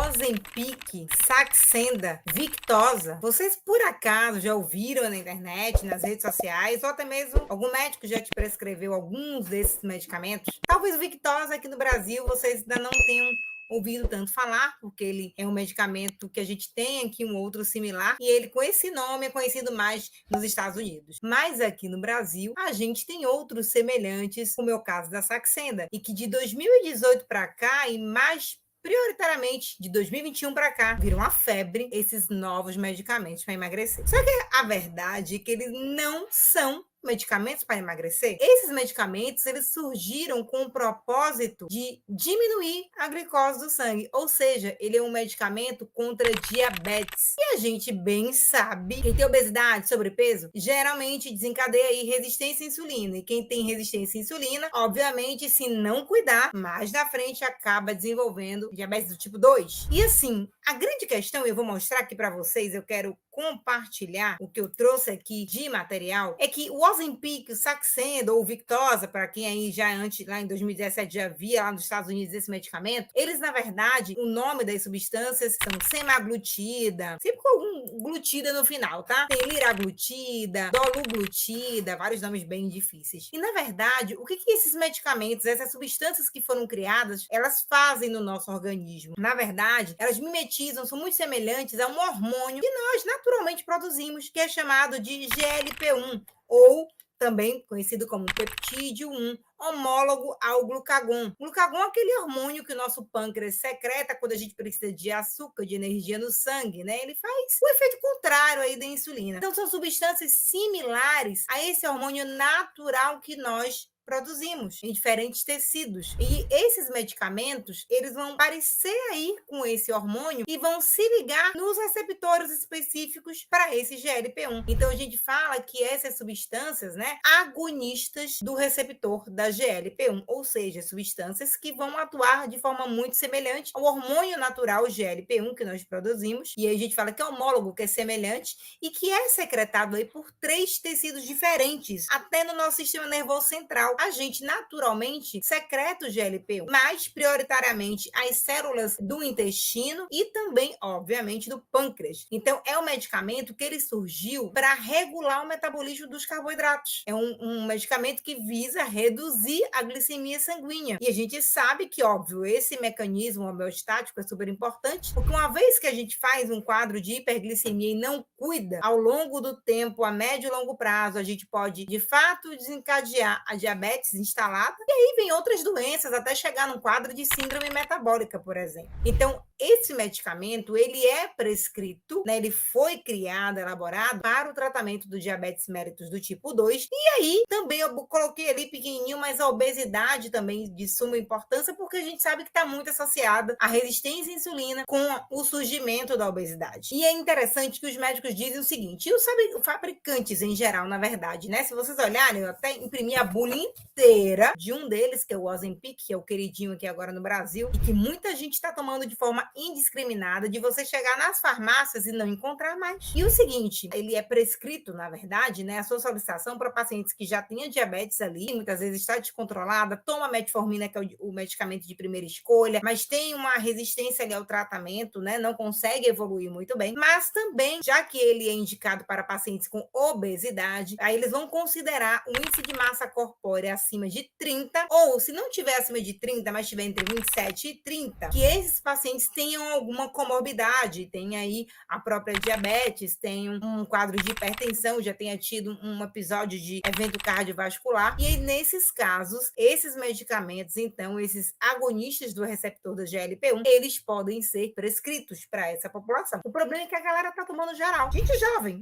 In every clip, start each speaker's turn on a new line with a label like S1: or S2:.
S1: Ozempic, Saxenda, Victoza. Vocês por acaso já ouviram na internet, nas redes sociais, ou até mesmo algum médico já te prescreveu alguns desses medicamentos? Talvez o Victoza aqui no Brasil vocês ainda não tenham ouvido tanto falar, porque ele é um medicamento que a gente tem aqui um outro similar, e ele com esse nome é conhecido mais nos Estados Unidos. Mas aqui no Brasil, a gente tem outros semelhantes, como é o caso da Saxenda, e que de 2018 para cá, e mais prioritariamente de 2021 para cá, viram uma febre esses novos medicamentos para emagrecer. Só que a verdade é que eles não são medicamentos para emagrecer. Esses medicamentos, eles surgiram com o propósito de diminuir a glicose do sangue, ou seja, ele é um medicamento contra diabetes. E a gente bem sabe que quem tem obesidade, sobrepeso, geralmente desencadeia aí resistência à insulina. E quem tem resistência à insulina, obviamente, se não cuidar, mais na frente acaba desenvolvendo diabetes do tipo 2. E assim, a grande questão, eu vou mostrar aqui para vocês, eu quero compartilhar o que eu trouxe aqui de material, é que o Ozempic, o Saxenda ou o Victoza, para quem aí já antes, lá em 2017, já via lá nos Estados Unidos esse medicamento, eles, na verdade, o nome das substâncias são semaglutida, sempre com algum glutida no final, tá? Tem liraglutida, doluglutida, vários nomes bem difíceis. E, na verdade, o que esses medicamentos, essas substâncias que foram criadas, elas fazem no nosso organismo? Na verdade, elas mimetizam, são muito semelhantes a um hormônio que nós naturalmente produzimos, que é chamado de GLP-1, ou também conhecido como peptídeo 1, homólogo ao glucagon. O glucagon é aquele hormônio que o nosso pâncreas secreta quando a gente precisa de açúcar, de energia no sangue, né? Ele faz o efeito contrário aí da insulina. Então, são substâncias similares a esse hormônio natural que nós produzimos em diferentes tecidos. E esses medicamentos, eles vão parecer aí com esse hormônio e vão se ligar nos receptores específicos para esse GLP-1. Então, a gente fala que essas substâncias, né, agonistas do receptor da GLP-1, ou seja, substâncias que vão atuar de forma muito semelhante ao hormônio natural GLP-1 que nós produzimos. E aí a gente fala que é homólogo, que é semelhante e que é secretado aí por 3 tecidos diferentes, até no nosso sistema nervoso central. A gente naturalmente secreta o GLP-1, mas prioritariamente as células do intestino e também, obviamente, do pâncreas. Então, é um medicamento que ele surgiu para regular o metabolismo dos carboidratos. É um medicamento que visa reduzir a glicemia sanguínea. E a gente sabe que, óbvio, esse mecanismo homeostático é super importante, porque uma vez que a gente faz um quadro de hiperglicemia e não cuida, ao longo do tempo, a médio e longo prazo, a gente pode, de fato, desencadear a diabetes instalada, e aí vem outras doenças, até chegar num quadro de síndrome metabólica, por exemplo. Então, esse medicamento, ele é prescrito, né? Ele foi criado, elaborado para o tratamento do diabetes mellitus do tipo 2. E aí, também eu coloquei ali pequenininho, mas a obesidade também de suma importância, porque a gente sabe que está muito associada à resistência à insulina com o surgimento da obesidade. E é interessante que os médicos dizem o seguinte, e os fabricantes em geral, na verdade, né? Se vocês olharem, eu até imprimi a bula inteira de um deles, que é o Ozempic, que é o queridinho aqui agora no Brasil, e que muita gente está tomando de forma indiscriminada, de você chegar nas farmácias e não encontrar mais. E o seguinte, ele é prescrito, na verdade, né, a sua solicitação para pacientes que já tenham diabetes ali, muitas vezes está descontrolada, toma metformina, que é o medicamento de primeira escolha, mas tem uma resistência ali ao tratamento, né, não consegue evoluir muito bem, mas também, já que ele é indicado para pacientes com obesidade, aí eles vão considerar o índice de massa corpórea acima de 30, ou se não tiver acima de 30, mas tiver entre 27 e 30, que esses pacientes tenham alguma comorbidade, tem aí a própria diabetes, tem um quadro de hipertensão, já tenha tido um episódio de evento cardiovascular, e aí nesses casos, esses medicamentos, então, esses agonistas do receptor da GLP-1, eles podem ser prescritos para essa população. O problema é que a galera tá tomando geral. Gente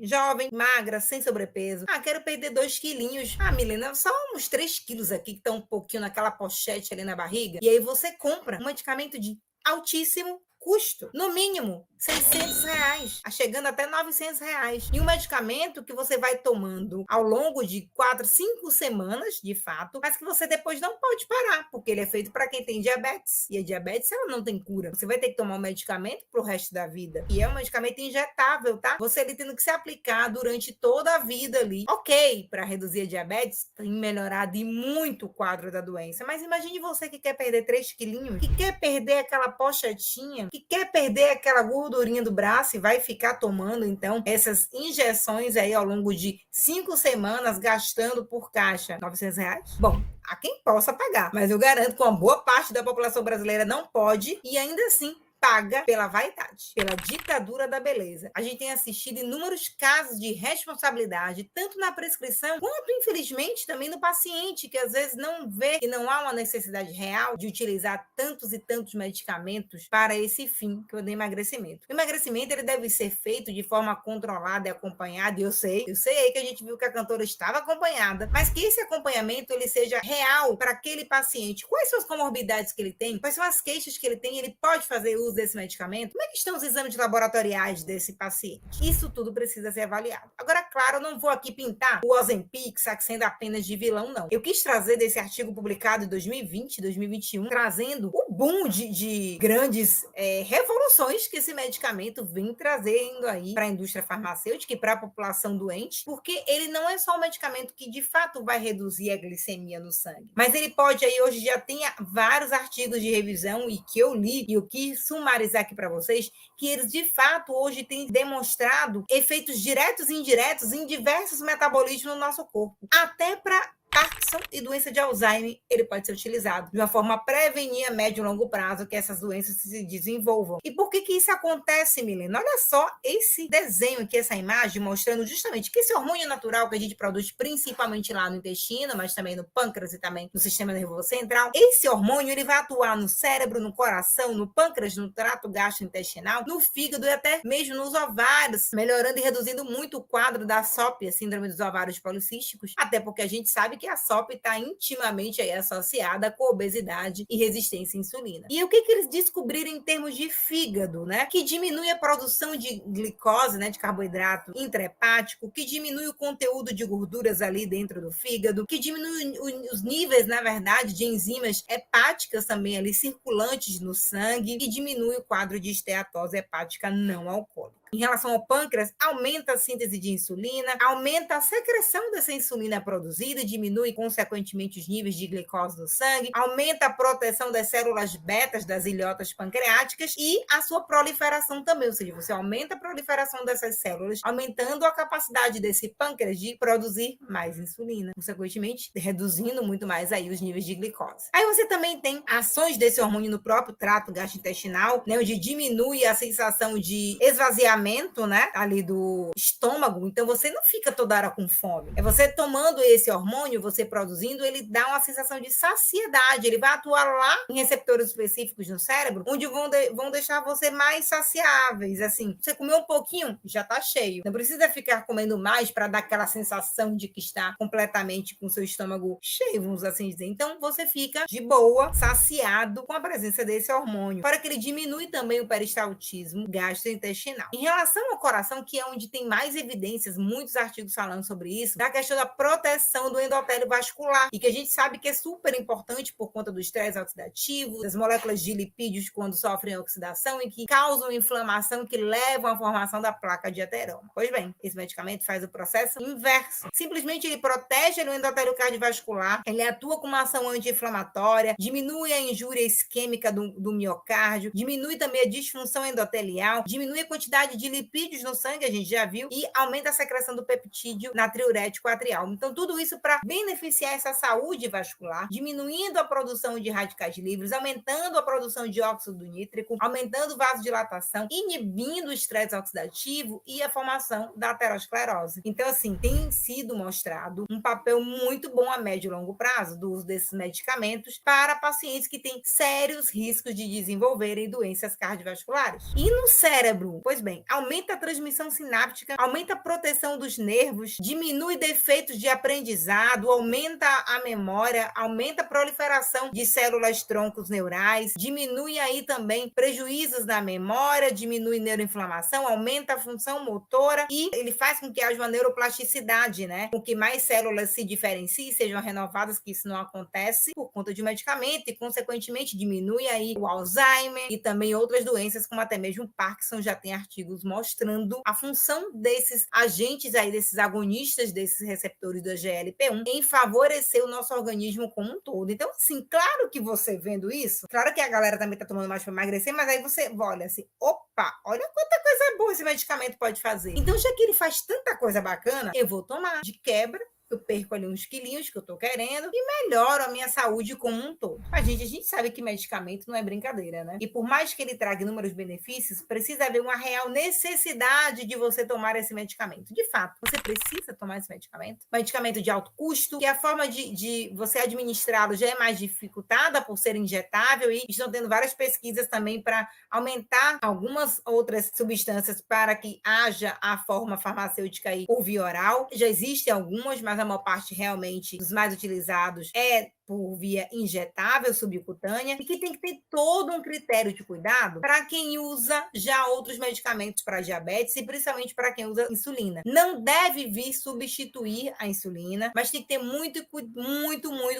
S1: jovem, magra, sem sobrepeso. Ah, quero perder 2 quilinhos. Ah, Milena, só uns 3 quilos aqui que estão um pouquinho naquela pochete ali na barriga. E aí você compra um medicamento de altíssimo custo, no mínimo R$ 600, chegando até R$ 900. E um medicamento que você vai tomando ao longo de 4, 5 semanas, de fato, mas que você depois não pode parar, porque ele é feito para quem tem diabetes. E a diabetes, ela não tem cura. Você vai ter que tomar um medicamento pro resto da vida. E é um medicamento injetável, tá? Você ele tendo que se aplicar durante toda a vida ali. Ok, para reduzir a diabetes, tem melhorado e muito o quadro da doença. Mas imagine você que quer perder 3 quilinhos, que quer perder aquela pochetinha, que quer perder aquela gordurinha do braço e vai ficar tomando, então, essas injeções aí ao longo de 5 semanas, gastando por caixa R$ 900? Bom, há quem possa pagar, mas eu garanto que uma boa parte da população brasileira não pode e ainda assim paga pela vaidade, pela ditadura da beleza. A gente tem assistido inúmeros casos de responsabilidade, tanto na prescrição, quanto, infelizmente, também no paciente, que às vezes não vê que não há uma necessidade real de utilizar tantos e tantos medicamentos para esse fim, que é o do emagrecimento. O emagrecimento ele deve ser feito de forma controlada e acompanhada, e eu sei aí que a gente viu que a cantora estava acompanhada, mas que esse acompanhamento ele seja real para aquele paciente. Quais são as comorbidades que ele tem? Quais são as queixas que ele tem? Ele pode fazer uso desse medicamento? Como é que estão os exames laboratoriais desse paciente? Isso tudo precisa ser avaliado. Agora, claro, eu não vou aqui pintar o Ozempic sendo apenas de vilão, não. Eu quis trazer desse artigo publicado em 2020, 2021, trazendo o boom de grandes revoluções que esse medicamento vem trazendo aí para a indústria farmacêutica e para a população doente, porque ele não é só um medicamento que de fato vai reduzir a glicemia no sangue, mas ele pode aí, hoje já tem vários artigos de revisão e que eu li e eu quis sumarizar aqui para vocês, que eles de fato hoje têm demonstrado efeitos diretos e indiretos em diversos metabolismos no nosso corpo, até para Parkinson e doença de Alzheimer, ele pode ser utilizado de uma forma a prevenir a médio e longo prazo que essas doenças se desenvolvam. E por que isso acontece, Milena? Olha só esse desenho aqui, essa imagem, mostrando justamente que esse hormônio natural que a gente produz principalmente lá no intestino, mas também no pâncreas e também no sistema nervoso central, esse hormônio ele vai atuar no cérebro, no coração, no pâncreas, no trato gastrointestinal, no fígado e até mesmo nos ovários, melhorando e reduzindo muito o quadro da SOP, a síndrome dos ovários policísticos, até porque a gente sabe que a SOP está intimamente aí associada com obesidade e resistência à insulina. E o que eles descobriram em termos de fígado, né? Que diminui a produção de glicose, né, de carboidrato intrahepático, que diminui o conteúdo de gorduras ali dentro do fígado, que diminui os níveis, na verdade, de enzimas hepáticas também ali circulantes no sangue e diminui o quadro de esteatose hepática não alcoólica. Em relação ao pâncreas, aumenta a síntese de insulina, aumenta a secreção dessa insulina produzida, diminui, consequentemente, os níveis de glicose no sangue, aumenta a proteção das células betas das ilhotas pancreáticas e a sua proliferação também, ou seja, você aumenta a proliferação dessas células, aumentando a capacidade desse pâncreas de produzir mais insulina, consequentemente, reduzindo muito mais aí os níveis de glicose. Aí você também tem ações desse hormônio no próprio trato gastrointestinal, né, onde diminui a sensação de esvaziamento, né, ali do estômago, então você não fica toda hora com fome. É você tomando esse hormônio, você produzindo, ele dá uma sensação de saciedade, ele vai atuar lá em receptores específicos no cérebro, onde vão deixar você mais saciáveis, assim, você comeu um pouquinho, já tá cheio, não precisa ficar comendo mais para dar aquela sensação de que está completamente com seu estômago cheio, vamos assim dizer. Então você fica de boa, saciado com a presença desse hormônio, para que ele diminui também o peristaltismo gastrointestinal. Em relação ao coração, que é onde tem mais evidências, muitos artigos falando sobre isso, da questão da proteção do endotélio vascular, e que a gente sabe que é super importante por conta do estresse oxidativo, das moléculas de lipídios quando sofrem oxidação e que causam inflamação que levam à formação da placa de ateroma. Pois bem, esse medicamento faz o processo inverso. Simplesmente ele protege o endotélio cardiovascular, ele atua com uma ação anti-inflamatória, diminui a injúria isquêmica do miocárdio, diminui também a disfunção endotelial, diminui a quantidade de lipídios no sangue, a gente já viu, e aumenta a secreção do peptídeo natriurético atrial. Então, tudo isso para beneficiar essa saúde vascular, diminuindo a produção de radicais livres, aumentando a produção de óxido nítrico, aumentando vasodilatação, inibindo o estresse oxidativo e a formação da aterosclerose. Então, assim, tem sido mostrado um papel muito bom a médio e longo prazo do uso desses medicamentos para pacientes que têm sérios riscos de desenvolverem doenças cardiovasculares. E no cérebro? Pois bem, aumenta a transmissão sináptica, aumenta a proteção dos nervos, diminui defeitos de aprendizado, aumenta a memória, aumenta a proliferação de células troncos neurais, diminui aí também prejuízos na memória, diminui neuroinflamação, aumenta a função motora e ele faz com que haja uma neuroplasticidade, né? Com que mais células se diferenciem, sejam renovadas, que isso não acontece por conta de medicamento e, consequentemente, diminui aí o Alzheimer e também outras doenças, como até mesmo o Parkinson, já tem artigos estudos mostrando a função desses agentes aí, desses agonistas, desses receptores da GLP-1 em favorecer o nosso organismo como um todo. Então, assim, claro que você vendo isso, claro que a galera também tá tomando mais para emagrecer, mas aí você olha assim, opa, olha quanta coisa boa esse medicamento pode fazer. Então, já que ele faz tanta coisa bacana, eu vou tomar. De quebra, eu perco ali uns quilinhos que eu tô querendo e melhoro a minha saúde como um todo. A gente sabe que medicamento não é brincadeira, né? E por mais que ele traga inúmeros benefícios, precisa haver uma real necessidade de você tomar esse medicamento. De fato, você precisa tomar esse medicamento. Medicamento de alto custo, que a forma de você administrá-lo já é mais dificultada por ser injetável e estão tendo várias pesquisas também para aumentar algumas outras substâncias para que haja a forma farmacêutica aí por via oral. Já existem algumas, mas a maior parte realmente dos mais utilizados é por via injetável subcutânea e que tem que ter todo um critério de cuidado para quem usa já outros medicamentos para diabetes e principalmente para quem usa insulina. Não deve vir substituir a insulina, mas tem que ter muito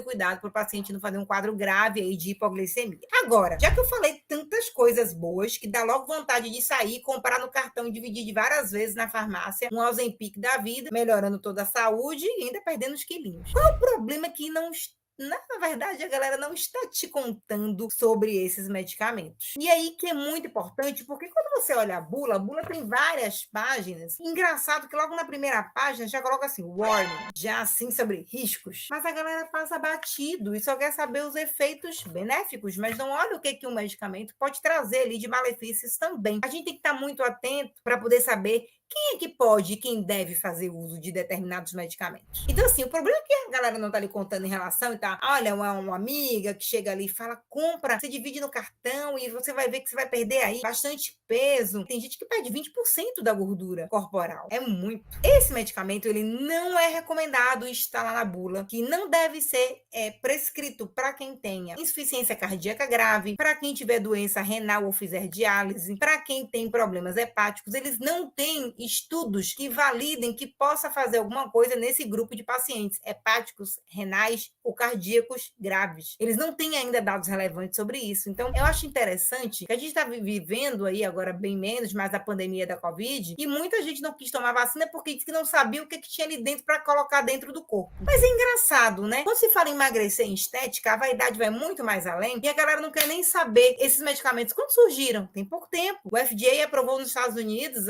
S1: cuidado para o paciente não fazer um quadro grave aí de hipoglicemia. Agora, já que eu falei tantas coisas boas que dá logo vontade de sair, comprar no cartão e dividir de várias vezes na farmácia um Ozempic da vida, melhorando toda a saúde e ainda perdendo os quilinhos. Qual é o problema que não na verdade, a galera não está te contando sobre esses medicamentos. E aí que é muito importante, porque quando você olha a bula tem várias páginas. Engraçado que logo na primeira página já coloca assim, warning, já assim sobre riscos. Mas a galera passa batido e só quer saber os efeitos benéficos, mas não olha o que um medicamento pode trazer ali de malefícios também. A gente tem que estar muito atento para poder saber quem é que pode e quem deve fazer uso de determinados medicamentos. Então, assim, o problema é que a galera não tá ali contando em relação e tá, olha, uma amiga que chega ali e fala, compra, você divide no cartão e você vai ver que você vai perder aí bastante peso. Tem gente que perde 20% da gordura corporal. É muito. Esse medicamento, ele não é recomendado estar lá na bula, que não deve ser prescrito para quem tenha insuficiência cardíaca grave, para quem tiver doença renal ou fizer diálise, para quem tem problemas hepáticos. Eles não têm estudos que validem que possa fazer alguma coisa nesse grupo de pacientes hepáticos, renais ou cardíacos graves. Eles não têm ainda dados relevantes sobre isso. Então, eu acho interessante que a gente está vivendo aí agora bem menos, mas a pandemia da Covid, e muita gente não quis tomar vacina porque disse que não sabia o que tinha ali dentro para colocar dentro do corpo. Mas é engraçado, né? Quando se fala em emagrecer em estética, a vaidade vai muito mais além e a galera não quer nem saber esses medicamentos. Quando surgiram? Tem pouco tempo. O FDA aprovou nos Estados Unidos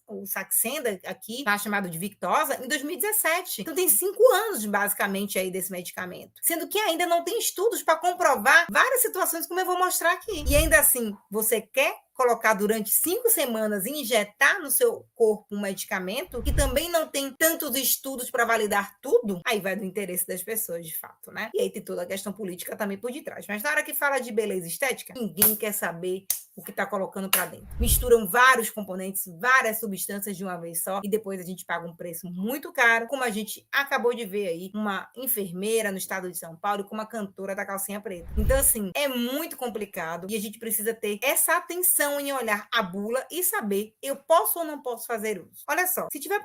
S1: o Saxenda aqui, tá chamado de Victoza, em 2017. Então tem 5 anos, basicamente, aí desse medicamento. Sendo que ainda não tem estudos para comprovar várias situações, como eu vou mostrar aqui. E ainda assim, você quer colocar durante 5 semanas e injetar no seu corpo um medicamento que também não tem tantos estudos para validar tudo, aí vai do interesse das pessoas, de fato, né? E aí tem toda a questão política também por detrás. Mas na hora que fala de beleza estética, ninguém quer saber o que está colocando para dentro. Misturam vários componentes, várias substâncias de uma vez só e depois a gente paga um preço muito caro, como a gente acabou de ver aí, uma enfermeira no estado de São Paulo com uma cantora da calcinha preta. Então, assim, é muito complicado e a gente precisa ter essa atenção em olhar a bula e saber, eu posso ou não posso fazer uso. Olha só, se tiver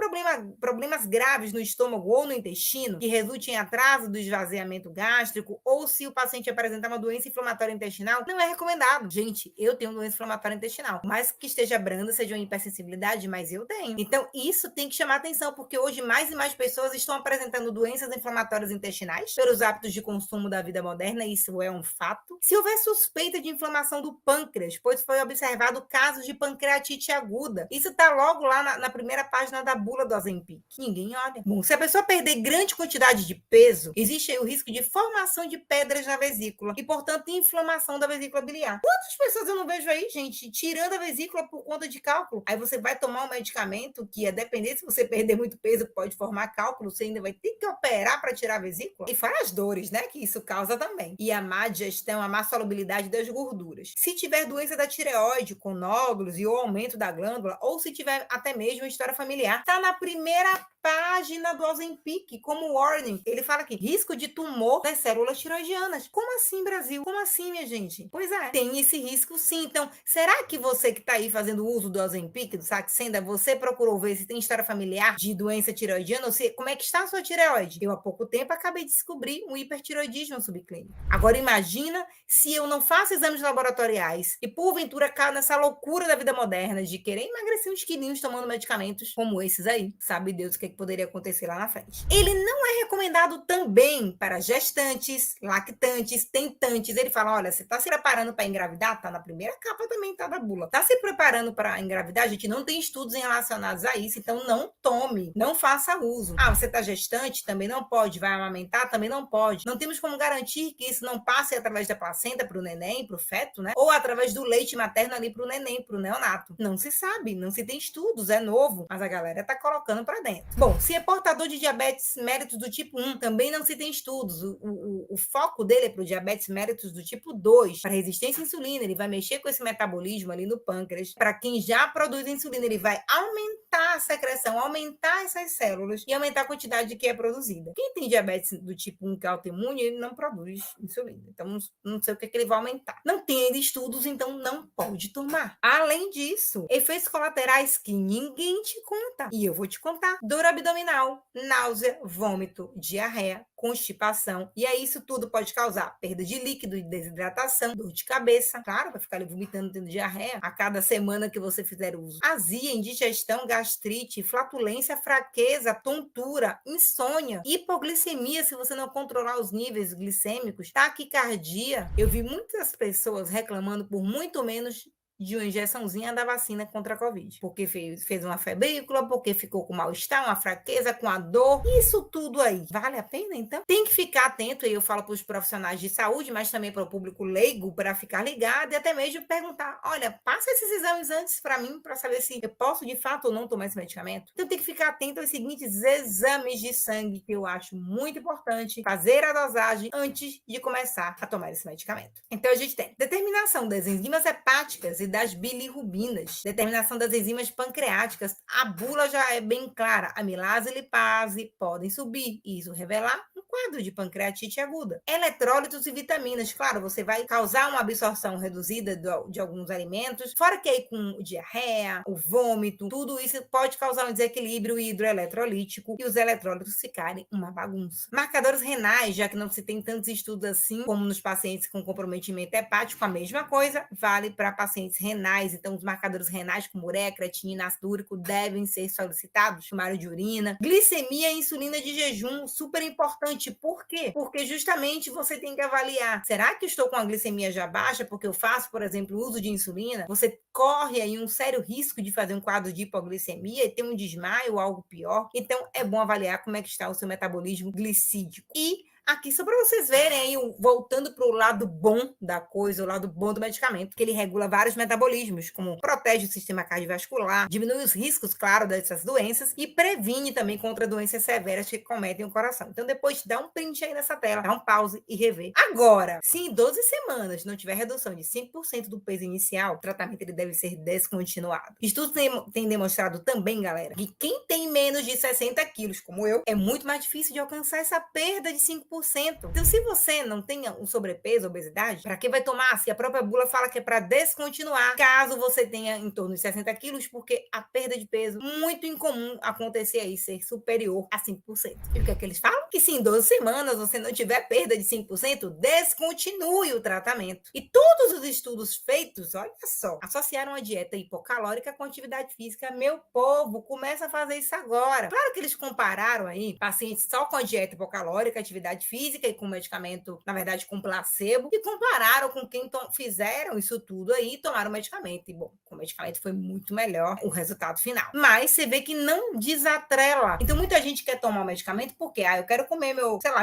S1: problemas graves no estômago ou no intestino, que resultem em atraso do esvaziamento gástrico, ou se o paciente apresentar uma doença inflamatória intestinal, não é recomendado. Gente, eu tenho doença inflamatória intestinal. Mais que esteja branda, seja uma hipersensibilidade, mas eu tenho. Então, isso tem que chamar atenção, porque hoje mais e mais pessoas estão apresentando doenças inflamatórias intestinais pelos hábitos de consumo da vida moderna, isso é um fato. Se houver suspeita de inflamação do pâncreas, pois foi observado casos de pancreatite aguda. Isso está logo lá na primeira página da bula do Ozempic. Ninguém olha. Bom, se a pessoa perder grande quantidade de peso, existe aí o risco de formação de pedras na vesícula e, portanto, inflamação da vesícula biliar. Quantas pessoas eu não vejo aí, gente, tirando a vesícula por conta de cálculo? Aí você vai tomar um medicamento que, a depender se você perder muito peso, pode formar cálculo, você ainda vai ter que operar para tirar a vesícula. E fora as dores, né, que isso causa também. E a má digestão, a má solubilidade das gorduras. Se tiver doença da tireoide, com nódulos e o aumento da glândula, ou se tiver até mesmo uma história familiar, tá na primeira página do Ozempic, como warning. Ele fala aqui, risco de tumor das células tiroidianas. Como assim, Brasil? Como assim, minha gente? Pois é, tem esse risco sim. Então, será que você que tá aí fazendo uso do Ozempic, do Saxenda, você procurou ver se tem história familiar de doença tiroidiana, ou se, como é que está a sua tireoide? Eu, há pouco tempo, acabei de descobrir um hipertiroidismo subclínico. Agora, imagina se eu não faço exames laboratoriais e, porventura, nessa loucura da vida moderna de querer emagrecer uns quilinhos tomando medicamentos como esses aí. Sabe Deus o que poderia acontecer lá na frente. Ele não é recomendado também para gestantes, lactantes, tentantes. Ele fala, olha, você tá se preparando para engravidar? Tá na primeira capa também, tá da bula. Tá se preparando para engravidar? A gente não tem estudos relacionados a isso, então não tome, não faça uso. Ah, você tá gestante? Também não pode. Vai amamentar? Também não pode. Não temos como garantir que isso não passe através da placenta para o neném, para o feto, né? Ou através do leite materno ali para o neném, para o neonato. Não se sabe, não se tem estudos, é novo, mas a galera tá colocando para dentro. Bom, se é portador de diabetes mellitus do tipo 1, também não se tem estudos. O foco dele é para o diabetes mellitus do tipo 2, para resistência à insulina. Ele vai mexer com esse metabolismo ali no pâncreas. Para quem já produz insulina, ele vai aumentar a secreção, aumentar essas células e aumentar a quantidade que é produzida. Quem tem diabetes do tipo 1, que é autoimune, ele não produz insulina. Então, não sei o que ele vai aumentar. Não tem ainda estudos, então não pode tomar. Além disso, efeitos colaterais que ninguém te conta. E eu vou te contar. Dor abdominal, náusea, vômito, diarreia, constipação. E aí isso tudo pode causar perda de líquido e desidratação, dor de cabeça. Claro, vai ficar ali vomitando, tendo diarreia a cada semana que você fizer uso. Azia, indigestão, gastrite, flatulência, fraqueza, tontura, insônia, hipoglicemia se você não controlar os níveis glicêmicos, taquicardia. Eu vi muitas pessoas reclamando por muito menos de uma injeçãozinha da vacina contra a Covid. Porque fez uma febrícula, porque ficou com mal-estar, uma fraqueza, com a dor. Isso tudo aí, vale a pena, então? Tem que ficar atento, e eu falo para os profissionais de saúde, mas também para o público leigo, para ficar ligado e até mesmo perguntar, olha, passa esses exames antes para mim, para saber se eu posso de fato ou não tomar esse medicamento. Então tem que ficar atento aos seguintes exames de sangue, que eu acho muito importante fazer a dosagem antes de começar a tomar esse medicamento. Então a gente tem determinação das enzimas hepáticas e das bilirrubinas, determinação das enzimas pancreáticas. A bula já é bem clara, amilase e lipase podem subir, e isso revelar um quadro de pancreatite aguda. Eletrólitos e vitaminas, claro, você vai causar uma absorção reduzida de alguns alimentos, fora que aí com diarreia, o vômito, tudo isso pode causar um desequilíbrio hidroeletrolítico e os eletrólitos ficarem uma bagunça. Marcadores renais, já que não se tem tantos estudos assim como nos pacientes com comprometimento hepático, a mesma coisa vale para pacientes renais. Então, os marcadores renais como ureia, creatinina, ácido úrico devem ser solicitados, sumário de urina. Glicemia e insulina de jejum, super importante. Por quê? Porque justamente você tem que avaliar, será que eu estou com a glicemia já baixa porque eu faço, por exemplo, uso de insulina? Você corre aí um sério risco de fazer um quadro de hipoglicemia e ter um desmaio ou algo pior. Então, é bom avaliar como é que está o seu metabolismo glicídico. E aqui, só para vocês verem aí, voltando para o lado bom da coisa, o lado bom do medicamento, que ele regula vários metabolismos, como protege o sistema cardiovascular, diminui os riscos, claro, dessas doenças e previne também contra doenças severas que cometem o coração. Então, depois dá um print aí nessa tela, dá um pause e rever. Agora, se em 12 semanas não tiver redução de 5% do peso inicial, o tratamento ele deve ser descontinuado. Estudos têm demonstrado também, galera, que quem tem menos de 60 quilos, como eu, é muito mais difícil de alcançar essa perda de 5%. Então, se você não tem um sobrepeso, obesidade, para que vai tomar? Se a própria bula fala que é para descontinuar, caso você tenha em torno de 60 quilos, porque a perda de peso, muito incomum acontecer aí, ser superior a 5%. E o que é que eles falam? Que se em 12 semanas você não tiver perda de 5%, descontinue o tratamento. E todos os estudos feitos, olha só, associaram a dieta hipocalórica com atividade física. Meu povo, começa a fazer isso agora. Claro que eles compararam aí pacientes só com a dieta hipocalórica, atividade física e com medicamento, na verdade, com placebo, e compararam com quem fizeram isso tudo aí e tomaram medicamento. E, bom, com o medicamento foi muito melhor o resultado final. Mas você vê que não desatrela. Então, muita gente quer tomar o medicamento porque, eu quero comer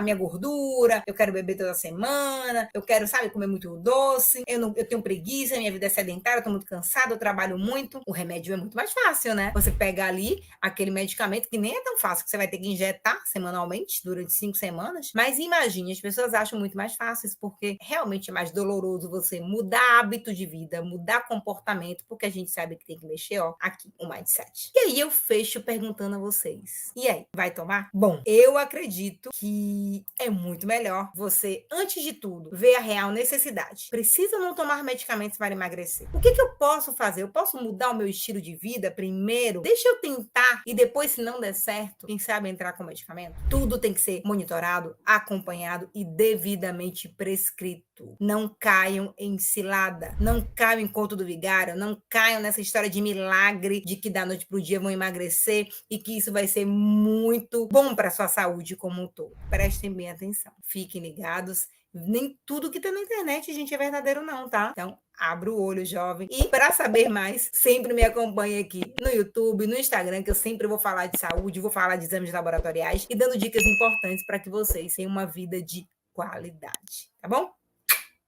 S1: minha gordura, eu quero beber toda semana, eu quero, comer muito doce, eu tenho preguiça, minha vida é sedentária, eu tô muito cansada, eu trabalho muito. O remédio é muito mais fácil, né? Você pega ali aquele medicamento que nem é tão fácil, que você vai ter que injetar semanalmente durante 5 semanas, mas imagine, as pessoas acham muito mais fáceis porque realmente é mais doloroso você mudar hábito de vida, mudar comportamento, porque a gente sabe que tem que mexer, aqui, o mindset. E aí eu fecho perguntando a vocês, e aí, vai tomar? Bom, eu acredito que é muito melhor você, antes de tudo, ver a real necessidade. Preciso não tomar medicamentos para emagrecer? O que eu posso fazer? Eu posso mudar o meu estilo de vida primeiro? Deixa eu tentar e depois, se não der certo, quem sabe entrar com medicamento? Tudo tem que ser monitorado, acompanhado e devidamente prescrito. Não caiam em cilada, não caiam em conto do vigário, não caiam nessa história de milagre de que da noite para o dia vão emagrecer e que isso vai ser muito bom para a sua saúde como um todo. Prestem bem atenção, fiquem ligados. Nem tudo que tá na internet, gente, é verdadeiro não, tá? Então, abra o olho, jovem. E para saber mais, sempre me acompanhe aqui no YouTube, no Instagram, que eu sempre vou falar de saúde, vou falar de exames laboratoriais e dando dicas importantes para que vocês tenham uma vida de qualidade, tá bom?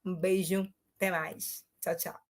S1: Um beijo, até mais. Tchau, tchau.